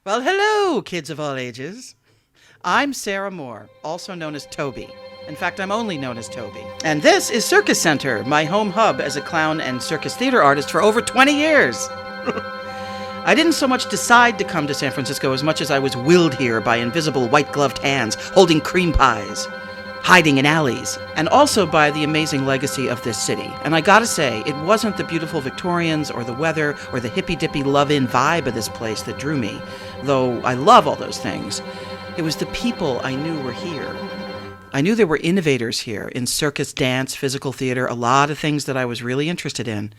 Well, hello, kids of all ages. I'm Sara Moore, also known as Toby. In fact, I'm only known as Toby. And this is Circus Center, my home hub as a clown and circus theater artist for over 20 years. I didn't so much decide to come to San Francisco as much as I was willed here by invisible white-gloved hands holding cream pies, hiding in alleys, and also by the amazing legacy of this city. And I gotta say, it wasn't the beautiful Victorians or the weather or the hippy-dippy love-in vibe of this place that drew me, though I love all those things. It was the people I knew were here. I knew there were innovators here in circus, dance, physical theater, a lot of things that I was really interested in.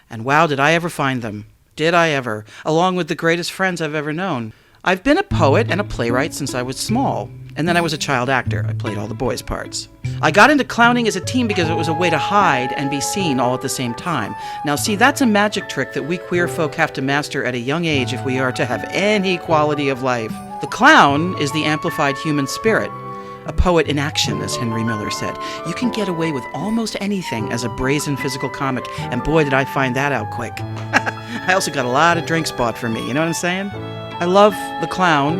And wow, did I ever find them. Did I ever, along with the greatest friends I've ever known. I've been a poet and a playwright since I was small, and then I was a child actor. I played all the boys' parts. I got into clowning as a teen because it was a way to hide and be seen all at the same time. Now see, that's a magic trick that we queer folk have to master at a young age if we are to have any quality of life. The clown is the amplified human spirit. A poet in action, as Henry Miller said. You can get away with almost anything as a brazen physical comic, and boy did I find that out quick. I also got a lot of drinks bought for me, you know what I'm saying? I love the clown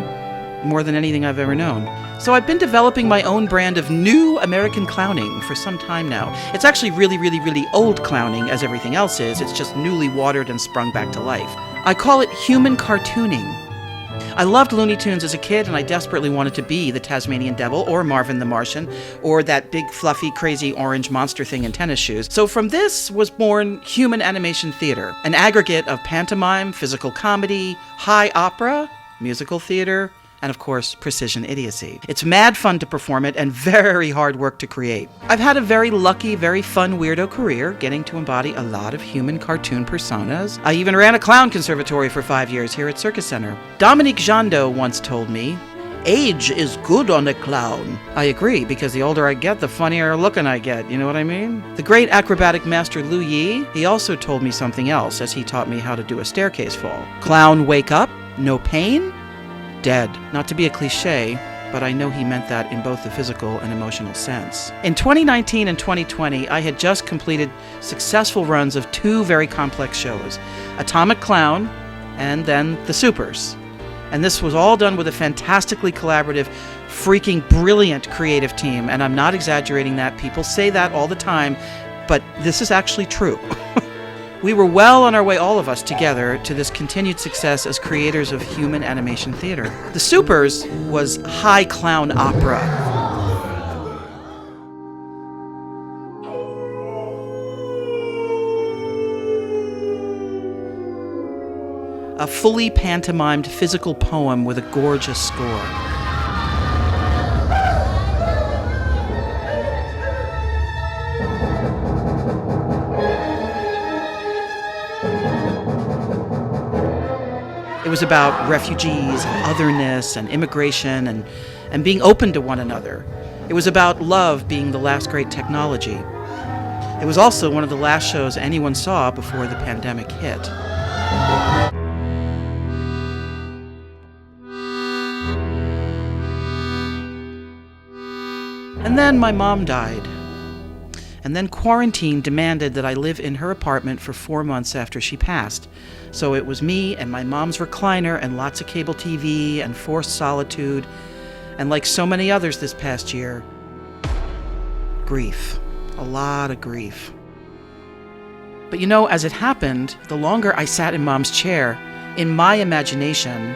more than anything I've ever known. So I've been developing my own brand of new American clowning for some time now. It's actually really old clowning, as everything else is. It's just newly watered and sprung back to life. I call it human cartooning. I loved Looney Tunes as a kid, and I desperately wanted to be the Tasmanian Devil, or Marvin the Martian, or that big, fluffy, crazy orange monster thing in tennis shoes. So from this was born human animation theater, an aggregate of pantomime, physical comedy, high opera, musical theater, and of course, precision idiocy. It's mad fun to perform it and very hard work to create. I've had a very lucky, very fun weirdo career, getting to embody a lot of human cartoon personas. I even ran a clown conservatory for 5 years here at Circus Center. Dominique Jando once told me, "Age is good on a clown." I agree, because the older I get, the funnier looking I get, you know what I mean? The great acrobatic master Lu Yi, he also told me something else as he taught me how to do a staircase fall. Clown wake up, no pain, dead. Not to be a cliche, but I know he meant that in both the physical and emotional sense. In 2019 and 2020, I had just completed successful runs of 2 very complex shows, Atomic Clown and then The Supers. And this was all done with a fantastically collaborative, freaking brilliant creative team, and I'm not exaggerating that. People say that all the time, but this is actually true. We were well on our way, all of us together, to this continued success as creators of human animation theater. The Supers was high clown opera. A fully pantomimed physical poem with a gorgeous score. It was about refugees and otherness and immigration and being open to one another. It was about love being the last great technology. It was also one of the last shows anyone saw before the pandemic hit. And then my mom died. And then quarantine demanded that I live in her apartment for 4 months after she passed. So it was me and my mom's recliner and lots of cable TV and forced solitude. And like so many others this past year, grief. A lot of grief. But you know, as it happened, the longer I sat in Mom's chair, in my imagination,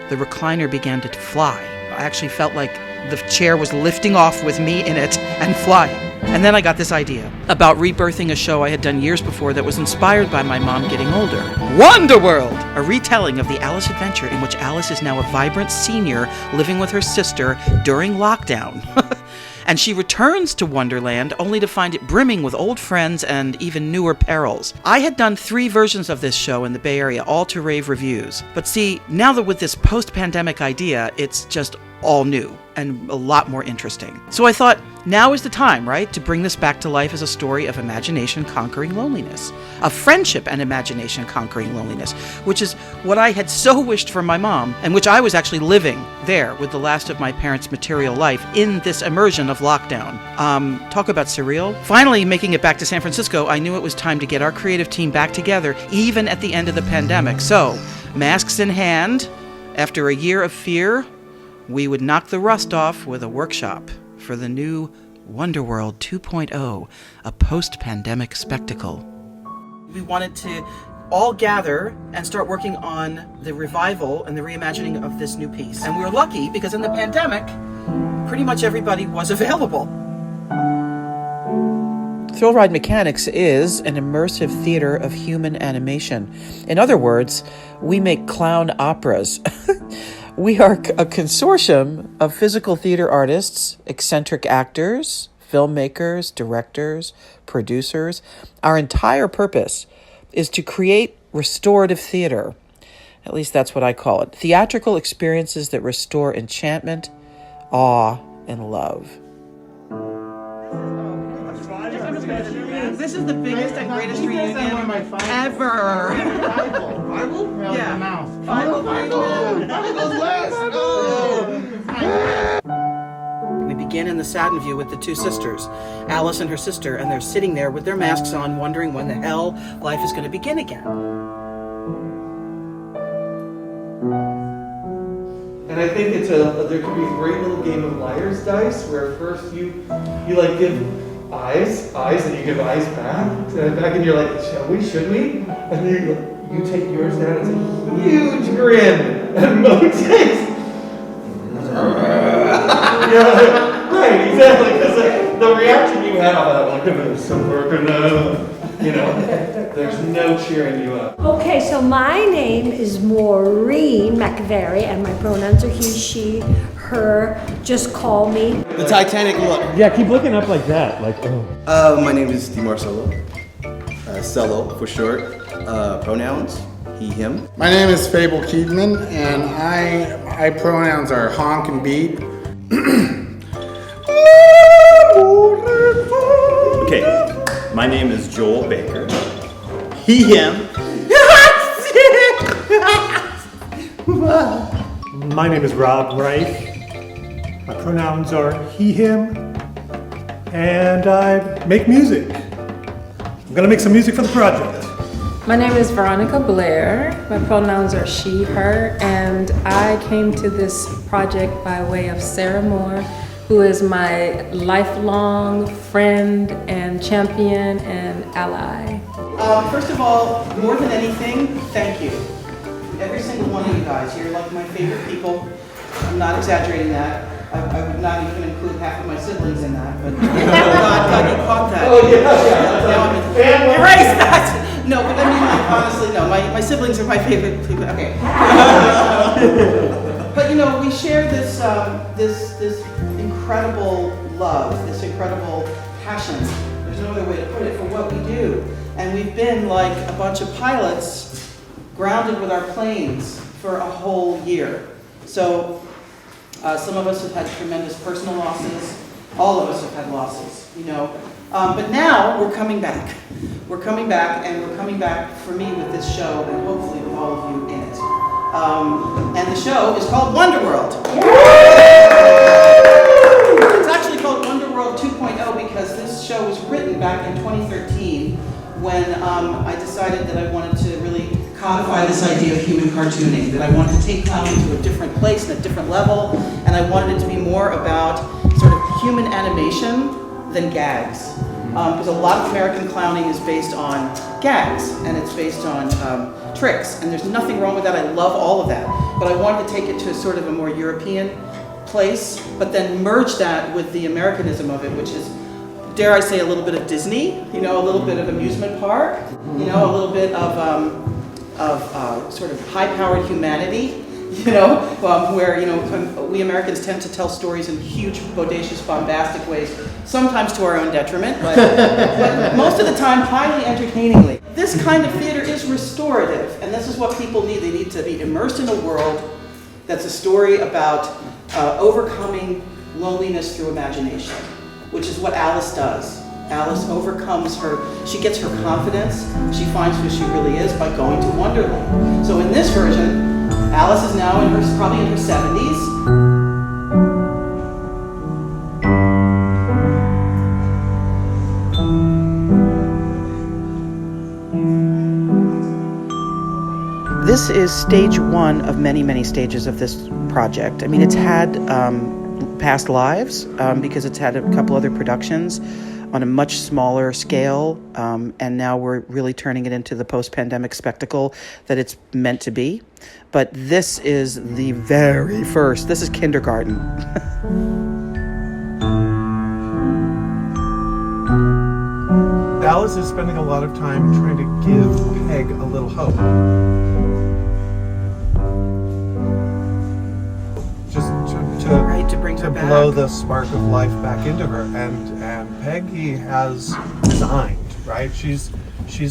the recliner began to fly. I actually felt like the chair was lifting off with me in it and flying. And then I got this idea about rebirthing a show I had done years before that was inspired by my mom getting older. Wunderworld! A retelling of the Alice adventure in which Alice is now a vibrant senior living with her sister during lockdown. And she returns to Wonderland only to find it brimming with old friends and even newer perils. I had done 3 versions of this show in the Bay Area, all to rave reviews. But see, now that with this post-pandemic idea, it's just all new and a lot more interesting. So I thought, now is the time, right, to bring this back to life as a story of imagination conquering loneliness, of friendship and imagination conquering loneliness, which is what I had so wished for my mom, and which I was actually living there with the last of my parents' material life in this immersion of lockdown. Talk about surreal. Finally, making it back to San Francisco, I knew it was time to get our creative team back together, even at the end of the pandemic. So, masks in hand, After a year of fear, we would knock the rust off with a workshop for the new Wunderworld 2.0, a post-pandemic spectacle. We wanted to all gather and start working on the revival and the reimagining of this new piece. And we were lucky because in the pandemic, pretty much everybody was available. Thrillride Mechanics is an immersive theater of human animation. In other words, we make clown operas. We are a consortium of physical theater artists, eccentric actors, filmmakers, directors, producers. Our entire purpose is to create restorative theater. At least that's what I call it. Theatrical experiences that restore enchantment, awe, and love. This is the biggest and greatest reunion ever. Yeah. We begin in the SADDENVIEN with the two sisters, Alice and her sister, and they're sitting there with their masks on, wondering when the hell life is going to begin again. And I think there could be a great little game of liar's dice where first you like give eyes, and you give eyes back, and you're like, should we? And you take yours down, it's a huge grin, and Mo takes. Yeah, right, exactly, because the reaction you have on that one, it's so working there's no cheering you up. Okay, so my name is Maureen McVery, and my pronouns are he, she, her. Just call me. The Titanic look. Yeah, keep looking up like that. Like, oh. My name is DiMarcello. Cello for short. Pronouns, he, him. My name is Fable Keedman, and my pronouns are honk and beep. Okay, my name is Joel Baker. He, him. My name is Rob Reif. My pronouns are he, him, and I make music. I'm gonna make some music for the project. My name is Veronica Blair. My pronouns are she, her, and I came to this project by way of Sara Moore, who is my lifelong friend and champion and ally. First of all, more than anything, thank you. Every single one of you guys, you're like my favorite people. I'm not exaggerating that. I would not even include half of my siblings in that, but God, you caught that. Oh, yeah. Erase that! No, but I mean, like, honestly, no, my siblings are my favorite people. Okay. But we share this incredible love, this incredible passion. There's no other way to put it for what we do. And we've been like a bunch of pilots grounded with our planes for a whole year. So some of us have had tremendous personal losses. All of us have had losses, But now we're coming back. We're coming back, and we're coming back for me with this show, and hopefully with all of you in it. And the show is called Wunderworld. It's actually called Wunderworld 2.0 because this show was written back in 2013 when I decided that I wanted to really codify this idea of human cartooning, that I wanted to take clowning to a different place and a different level, and I wanted it to be more about sort of human animation than gags. Because a lot of American clowning is based on gags, and it's based on tricks, and there's nothing wrong with that. I love all of that. But I wanted to take it to a sort of a more European place, but then merge that with the Americanism of it, which is, dare I say, a little bit of Disney, a little bit of amusement park, a little bit of sort of high-powered humanity, where, we Americans tend to tell stories in huge, bodacious, bombastic ways, sometimes to our own detriment, but most of the time highly entertainingly. This kind of theater is restorative, and this is what people need. They need to be immersed in a world that's a story about overcoming loneliness through imagination, which is what Alice does. Alice overcomes she gets her confidence, she finds who she really is by going to Wonderland. So in this version, Alice is now probably in her 70s. this is stage one of many, many stages of this project. I mean, it's had past lives because it's had a couple other productions on a much smaller scale, and now we're really turning it into the post-pandemic spectacle that it's meant to be. But this is the very first. This is kindergarten. Alice is spending a lot of time trying to give Peg a little hope. Just To bring her back. blow the spark of life back into her. And Peggy has resigned, right? She's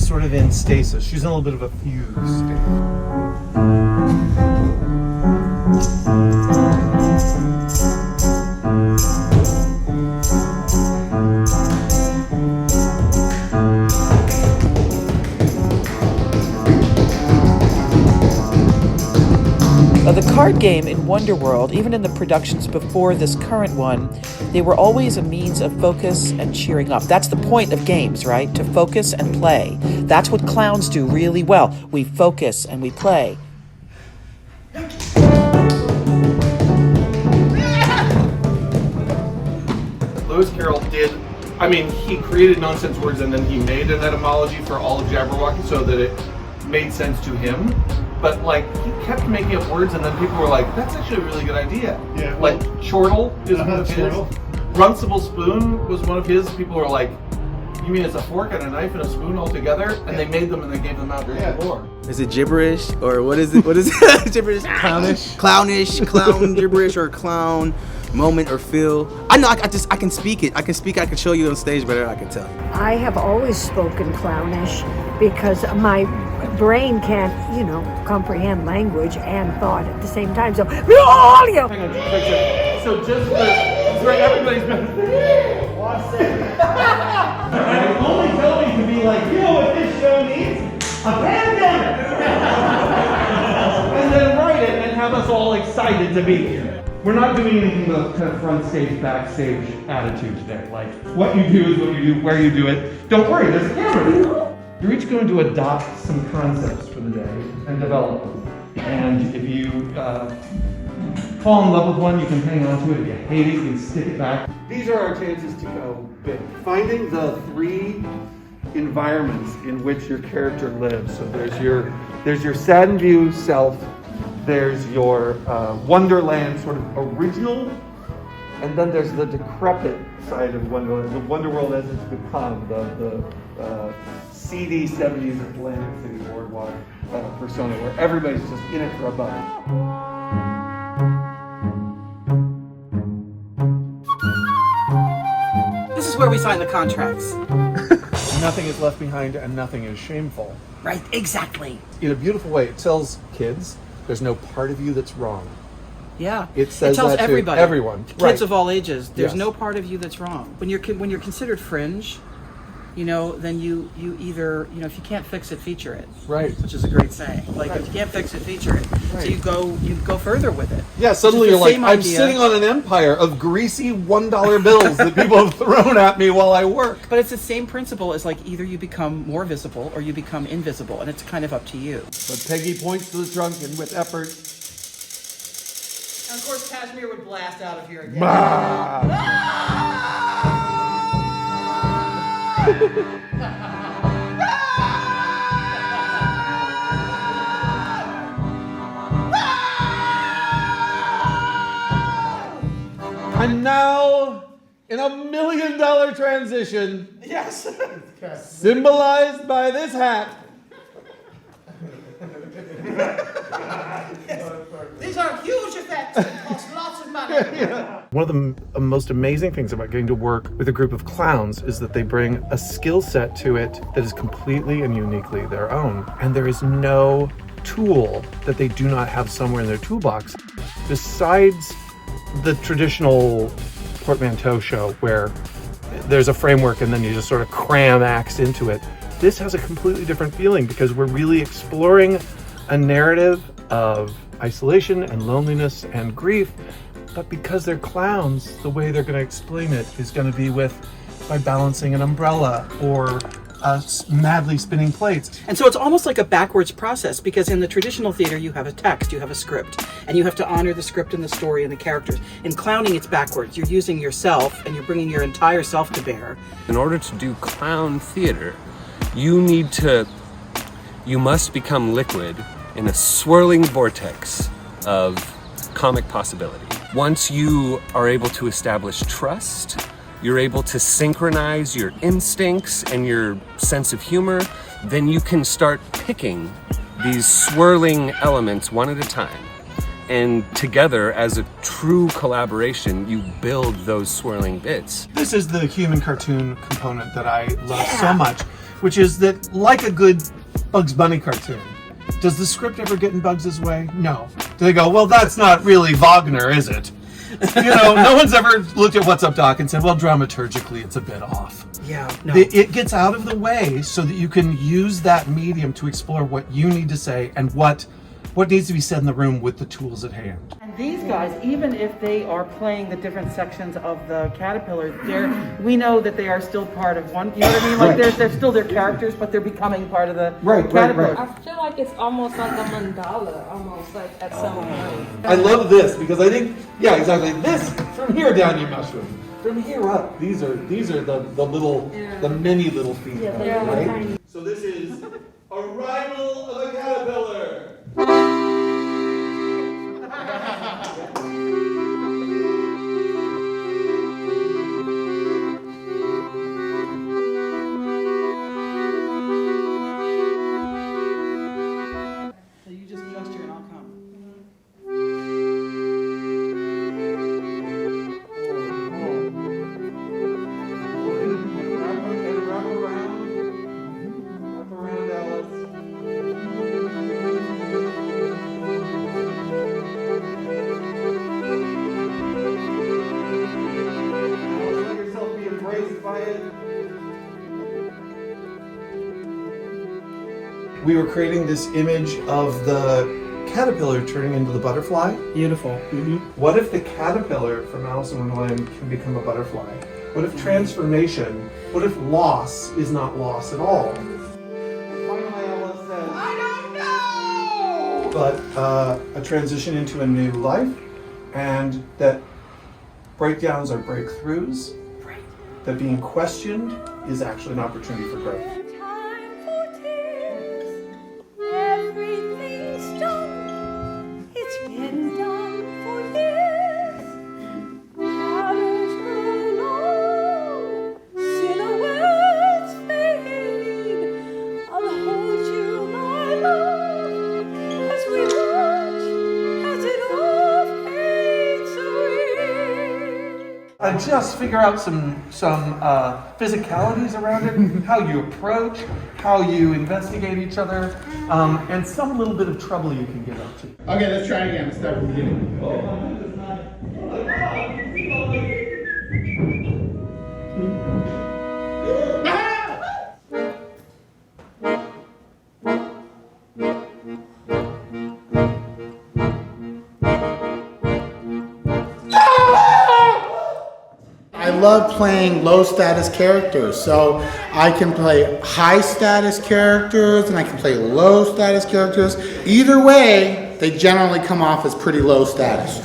sort of in stasis. She's in a little bit of a fuse state. The card game in Wunderworld, even in the productions before this current one, they were always a means of focus and cheering up. That's the point of games, right? To focus and play. That's what clowns do really well. We focus and we play. Lewis Carroll did, I mean, he created nonsense words and then he made an etymology for all of Jabberwocky so that it made sense to him. But like, he kept making up words and then people were like, that's actually a really good idea. Yeah. Like, chortle is one of his. Chortle. Runcible spoon was one of his. People were like, you mean it's a fork and a knife and a spoon all together? And they made them and they gave them out during the war. Is it gibberish or what is it? What is it? Gibberish? Clownish, clown gibberish, or clown moment or feel. I know. I can speak it. I can show you on stage better. I can tell. I have always spoken clownish because my brain can't, comprehend language and thought at the same time. So, Hang on, just fix it. So just for everybody's been. Only Toby can be like, you know what this show needs? A pandemic! And then write it and have us all excited to be here. We're not doing anything with kind of front stage, backstage attitude today. Like, what you do is what you do, where you do it. Don't worry, there's a camera. You're each going to adopt some concepts for the day and develop them. And if you fall in love with one, you can hang on to it. If you hate it, you can stick it back. These are our chances to go big. Finding the three environments in which your character lives. So there's your SADDENVIEN self, there's your Wonderland sort of original, and then there's the decrepit side of Wonderland, the Wunderworld as it's become, the seedy 70s Atlantic City boardwalk persona where everybody's just in it for a buck. This is where we sign the contracts. Nothing is left behind and nothing is shameful. Right, exactly. In a beautiful way, it tells kids there's no part of you that's wrong. Yeah. It says tells that to everybody, everyone. kids Right. of all ages. There's Yes. no part of you that's wrong. When you're considered fringe, then you either if you can't fix it, feature it. Right. Which is a great saying. Like if you can't fix it, feature it. Right. So you go further with it. Yeah, suddenly Which is you're the like, same I'm idea. sitting on an empire of greasy $1 bills that people have thrown at me while I work. But it's the same principle as like either you become more visible or you become invisible, and it's kind of up to you. But Peggy points to the trunk and with effort. And of course, Kashmir would blast out of here again. And now, in a $1 million transition, Yes. symbolized by this hat. These are huge effects. It cost lots of money. One of the most amazing things about getting to work with a group of clowns is that they bring a skill set to it that is completely and uniquely their own. And there is no tool that they do not have somewhere in their toolbox. Besides the traditional portmanteau show where there's a framework and then you just sort of cram acts into it, this has a completely different feeling because we're really exploring a narrative of isolation and loneliness and grief, but because they're clowns, the way they're going to explain it is going to be by balancing an umbrella or madly spinning plates. And so it's almost like a backwards process, because in the traditional theater you have a text, you have a script, and you have to honor the script and the story and the characters. In clowning, it's backwards. You're using yourself and you're bringing your entire self to bear. In order to do clown theater, you must become liquid in a swirling vortex of comic possibility. Once you are able to establish trust, you're able to synchronize your instincts and your sense of humor, then you can start picking these swirling elements one at a time. And together, as a true collaboration, you build those swirling bits. This is the human cartoon component that I love so much, which is that, like a good Bugs Bunny cartoon, does the script ever get in Bugs' way? No. Do they go, well, that's not really Wagner, is it? No one's ever looked at What's Up, Doc and said, well, dramaturgically, it's a bit off. Yeah, no. It gets out of the way so that you can use that medium to explore what you need to say and what needs to be said in the room with the tools at hand. And these guys, even if they are playing the different sections of the caterpillar, we know that they are still part of one, you know what I mean? Like they're still their characters, but they're becoming part of the caterpillar. I feel like it's almost like a mandala, almost like at some point. I love this because I think, yeah, exactly. This from here down, you mushroom. From here up, these are the many little feet, right? So this is Arrival of a Caterpillar. So you just gesture and I'll come. Wrap around Alice. Let yourself be embraced by it. We were creating this image of the caterpillar turning into the butterfly. Beautiful. What if the caterpillar from Alice in Wonderland can become a butterfly? What if transformation, what if loss is not loss at all? Finally, Alice says, I don't know! But a transition into a new life, and that breakdowns are breakthroughs, that being questioned is actually an opportunity for growth. Everything's done. It's been done for years. Shadows grow long, silhouettes fade. I'll hold you, my love, as we watch as it all fades away. Just figure out some physicalities around it, how you approach, how you investigate each other, and some little bit of trouble you can get up to. Okay, let's try it again. Let's start from the beginning. I love playing low status characters, so I can play high status characters and I can play low status characters. Either way, they generally come off as pretty low status.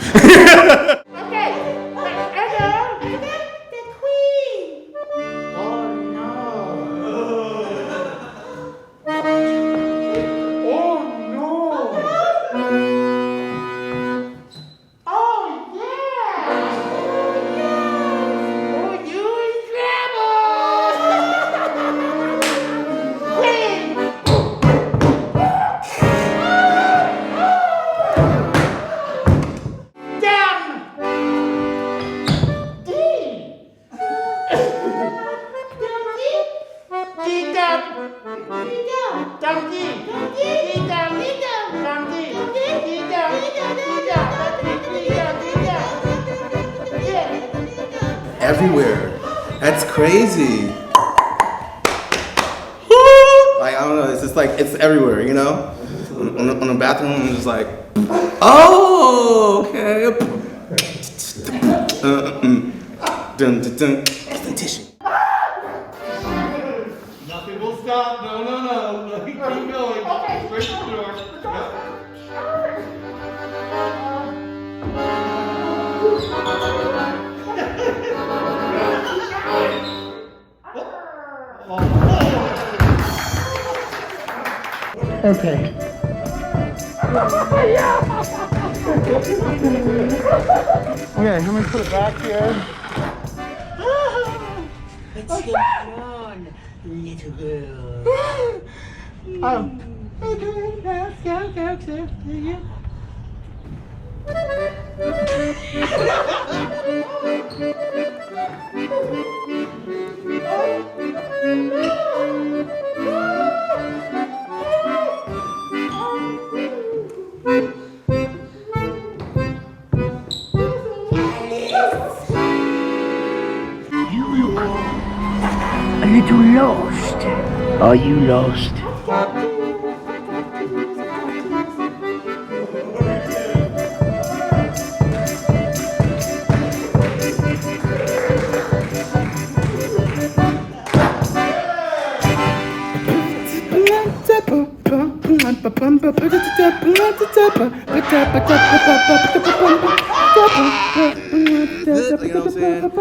Everywhere. That's crazy. Like, I don't know, it's just like, it's everywhere, you know? On the bathroom, I'm just like, oh, okay. Dun, dun, dun. It's the tissue. nothing will Okay. Okay, let me put it back here. What's going on, little girl? You look a little lost. Are you lost? You know what I'm saying?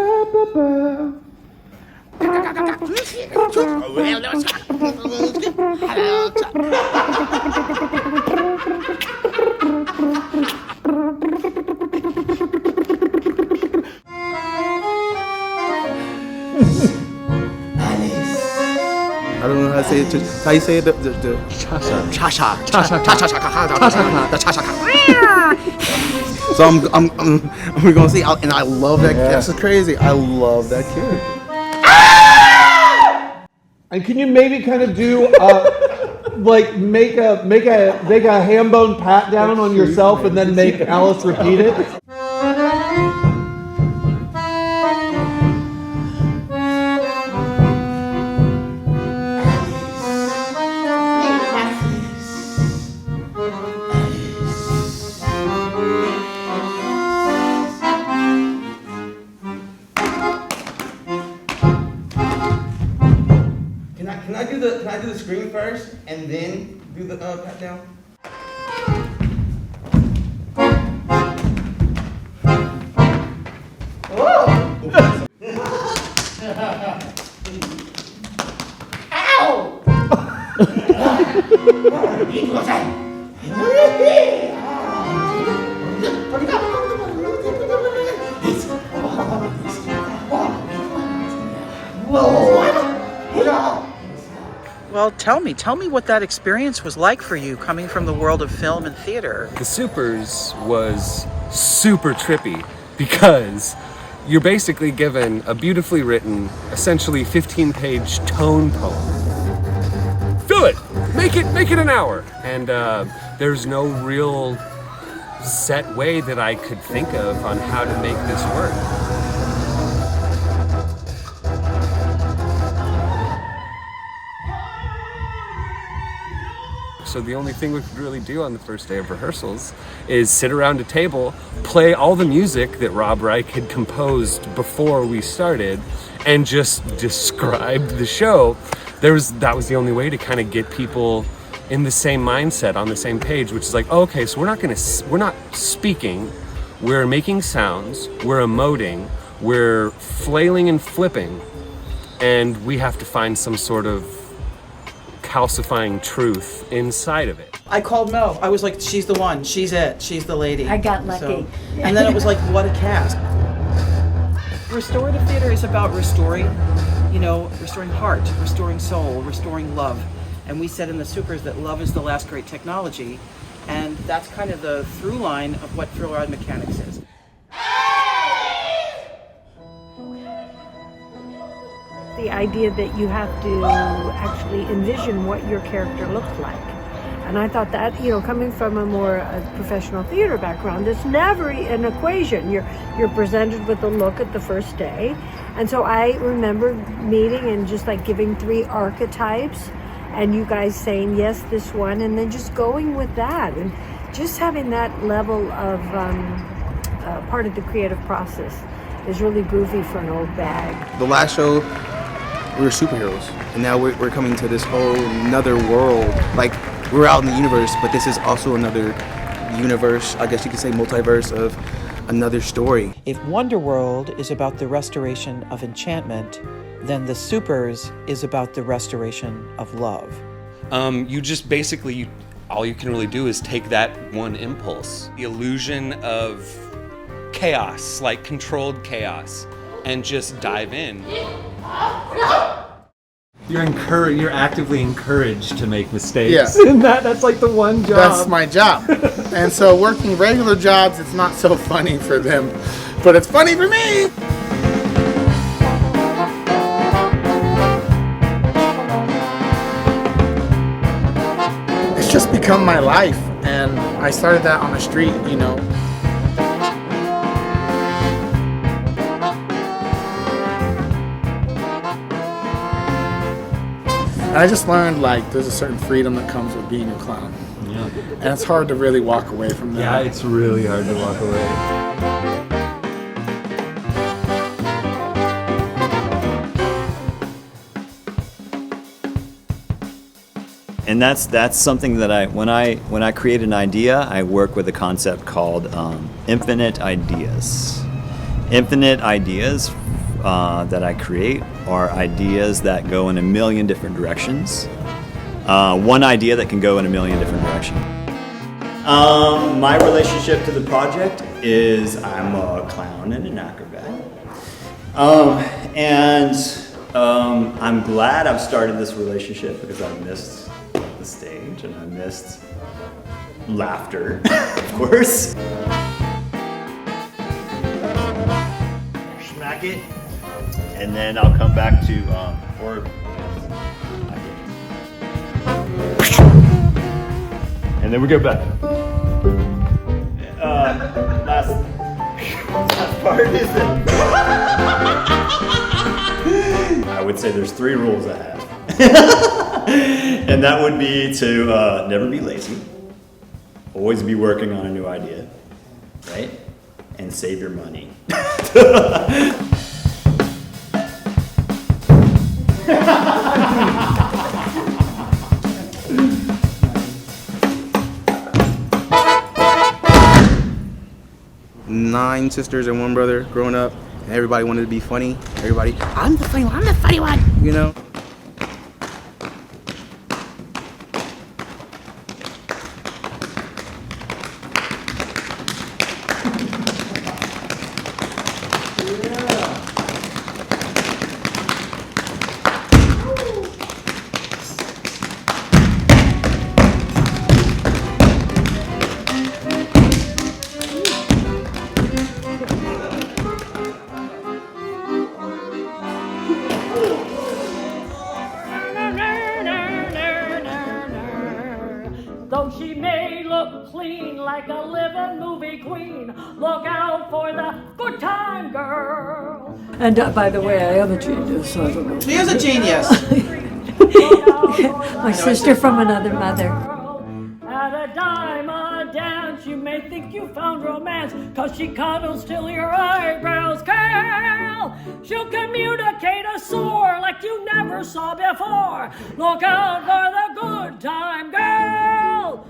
I don't know how to say it. How you say it? The cha-cha. So we're gonna see, and I love that. That's crazy. I love that character. And can you maybe kind of do like make a ham bone pat down on yourself and then make Alice repeat it? Can I do the scream first and then do the pat down? Well, tell me what that experience was like for you coming from the world of film and theater. The Supers was super trippy because you're basically given a beautifully written, essentially 15-page tone poem. Fill it! Make it an hour! And there's no real set way that I could think of on how to make this work. So the only thing we could really do on the first day of rehearsals is sit around a table, play all the music that Rob Reich had composed before we started, and just describe the show. That was the only way to kind of get people in the same mindset, on the same page, which is like, oh, okay, so we're not speaking, we're making sounds, we're emoting, we're flailing and flipping, and we have to find some sort of calcifying truth inside of it. I called Mo. I was like, she's the one. She's it. She's the lady. I got lucky. And then it was like, what a cast. Restorative theater is about restoring heart, restoring soul, restoring love. And we said in the Supers that love is the last great technology. And that's kind of the through line of what Thrillride mechanics is. The idea that you have to actually envision what your character looks like. And I thought that, coming from a more professional theater background, it's never an equation. You're presented with a look at the first day. And so I remember meeting and just like giving 3 archetypes and you guys saying, yes, this one, and then just going with that. And just having that level of part of the creative process is really groovy for an old bag. The last show, we were superheroes, and now we're coming to this whole another world. Like, we're out in the universe, but this is also another universe, I guess you could say multiverse of another story. If Wunderworld is about the restoration of enchantment, then the Supers is about the restoration of love. You just basically, all you can really do is take that one impulse, the illusion of chaos, like controlled chaos, and just dive in. You're actively encouraged to make mistakes. Yeah. And that's like the one job. That's my job. And so working regular jobs, it's not so funny for them, but it's funny for me. It's just become my life, and I started that on the street, you know. And I just learned, like, there's a certain freedom that comes with being a clown. Yeah. And it's hard to really walk away from that. Yeah, it's really hard to walk away. And that's something that when I create an idea, I work with a concept called infinite ideas. Infinite ideas that I create are ideas that go in a million different directions. One idea that can go in a million different directions. My relationship to the project is I'm a clown and an acrobat. I'm glad I've started this relationship because I've missed the stage and I missed laughter, of course. Smack it, and then I'll come back to and then we go back. Last part is that I would say there's 3 rules I have. And that would be to never be lazy, always be working on a new idea, right? And save your money. Nine sisters and one brother growing up, and everybody wanted to be funny. Everybody, I'm the funny one, you know? Though she may look clean like a living movie queen, look out for the good time girl. And by the way, I am a genius, so I don't know. She is a genius. My sister from another mother. At a dime a dance, you may think you found romance, 'cause she cuddles till your eyebrows curl. She'll communicate a sore like you never saw before. Look out for the good time girl.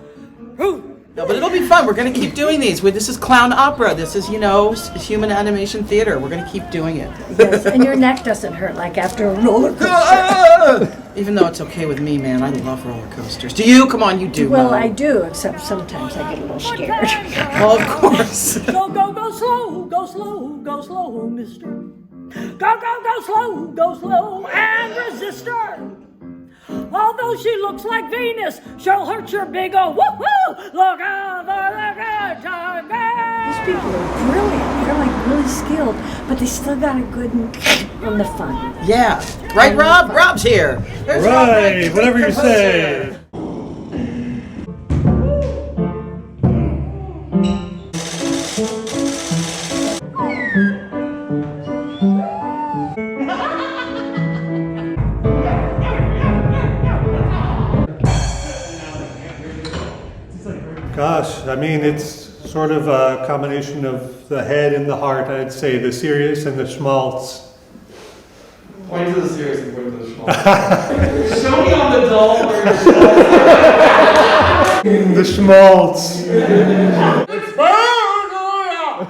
No, but it'll be fun. We're going to keep doing these. This is clown opera. This is, human animation theater. We're going to keep doing it. Yes, and your neck doesn't hurt like after a roller coaster. Even though it's okay with me, man. I love roller coasters. Do you? Come on, you do. Well, Mom. I do, except sometimes I get a little scared. Well, of course. So go slow, go slow, go slow, mister. Go slow, and resist her. Although she looks like Venus, she'll hurt your big old woohoo! Look out for the good time girl! These people are brilliant. They're like really skilled, but they still got a good on the fun. Yeah. Right, Rob? Rob's here. There's Rob, Right, whatever you say. Gosh, I mean, it's sort of a combination of the head and the heart, I'd say, the serious and the schmaltz. Point to the serious and point to the schmaltz. Show me on the doll where The schmaltz. It's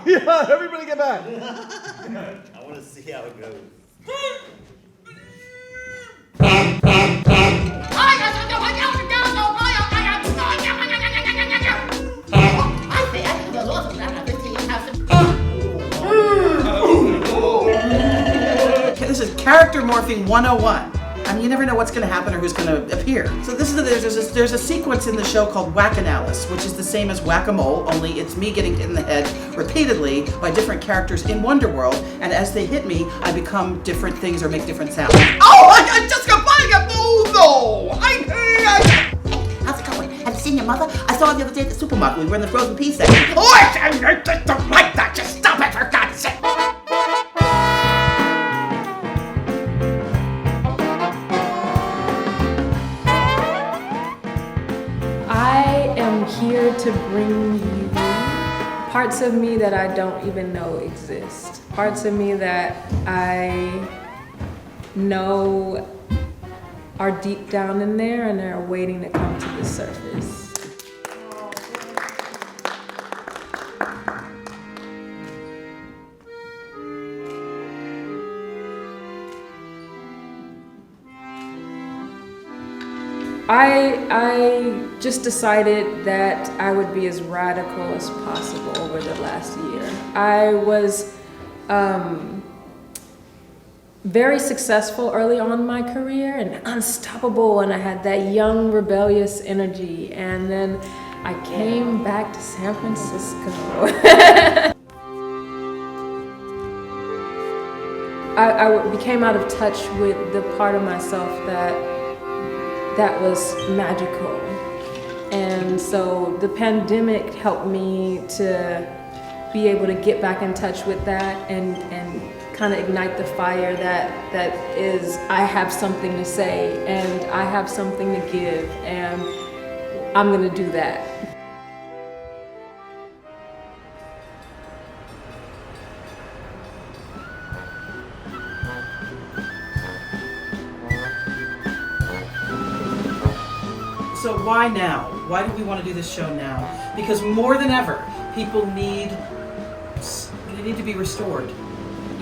Yeah, everybody get back. I want to see how it goes. I This is character morphing 101. I mean, you never know what's going to happen or who's going to appear. So there's a sequence in the show called Whack-A-Alice, which is the same as Whack-A-Mole, only it's me getting hit in the head repeatedly by different characters in Wunderworld, and as they hit me, I become different things or make different sounds. Oh, I just got by a bulldo! How's it going? Have you seen your mother? I saw her the other day at the supermarket. We were in the frozen peas section. Oh, I just don't like that. Just stop it, for God's sake. I am here to bring you parts of me that I don't even know exist. Parts of me that I know are deep down in there and are waiting to come to the surface. I just decided that I would be as radical as possible over the last year. I was very successful early on in my career and unstoppable, and I had that young rebellious energy, and then I came back to San Francisco. I became out of touch with the part of myself that was magical. And so the pandemic helped me to be able to get back in touch with that and kind of ignite the fire that is, I have something to say and I have something to give, and I'm gonna do that. So why now? Why do we want to do this show now? Because more than ever, people need to be restored.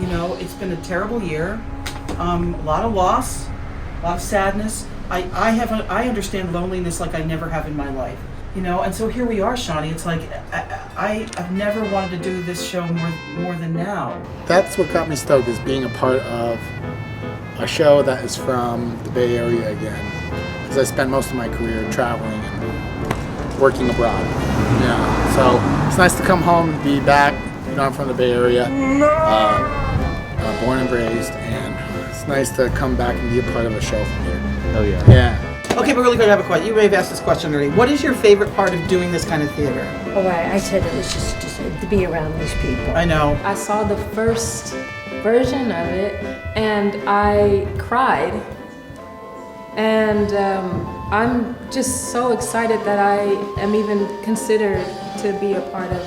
You know, it's been a terrible year, a lot of loss, a lot of sadness. I understand loneliness like I never have in my life. You know, and so here we are, Shawnee. It's like I've never wanted to do this show more than now. That's what got me stoked, is being a part of a show that is from the Bay Area again. Because I spent most of my career traveling and working abroad. Yeah, so it's nice to come home and be back. You know, I'm from the Bay Area, born and raised, and it's nice to come back and be a part of a show from here. Oh yeah. Yeah. Okay, but really quick, I have a question. You may have asked this question already. What is your favorite part of doing this kind of theater? Oh, I said it was just to be around these people. I know. I saw the first version of it and I cried. And I'm just so excited that I am even considered to be a part of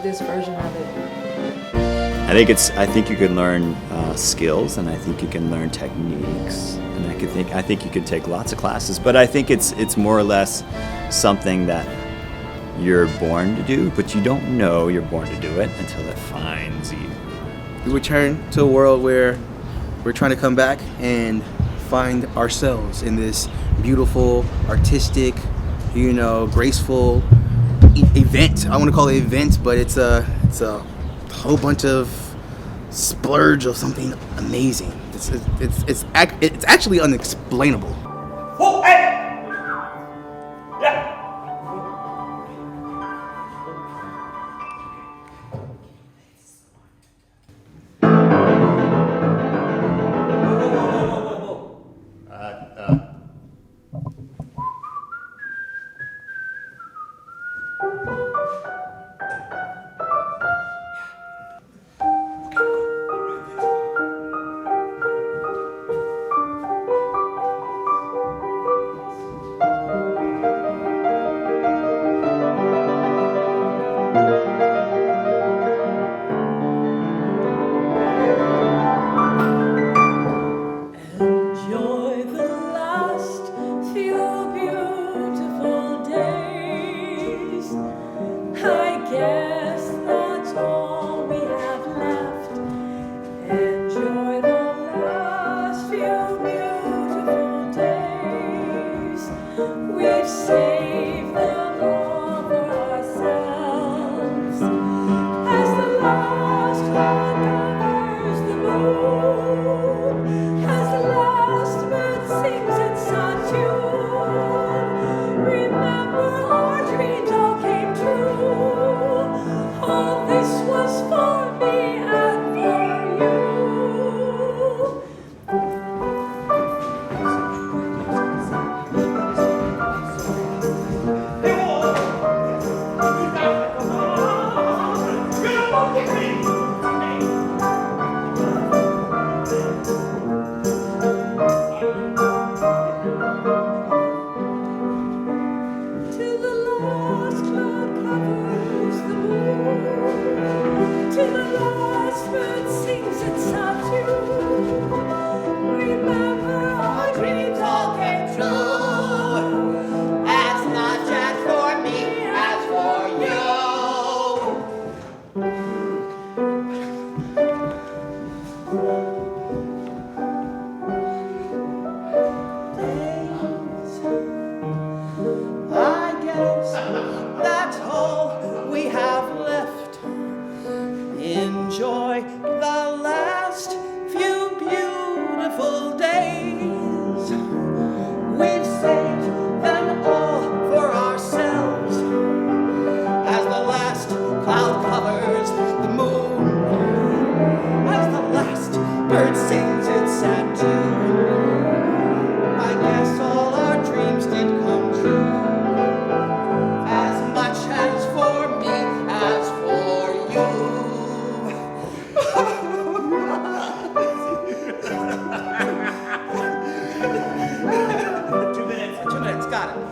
this version of it. I think you can learn skills, and I think you can learn techniques, and I think you could take lots of classes. But I think it's more or less something that you're born to do, but you don't know you're born to do it until it finds you. We return to a world where we're trying to come back and find ourselves in this beautiful, artistic, graceful event. I want to call it event, but it's a whole bunch of splurge of something amazing. It's actually unexplainable. Oh, hey! last bird sings its sad tune. Remember our dreams all came true. As much as for me, as for you. I guess that's all we have left. Enjoy the last few beautiful days. We've saved them all for ourselves. As the last cloud covers the moon, as the last bird sings its sad tune, I guess all our dreams did come true. As much as for me, as for you. 2 minutes, got it.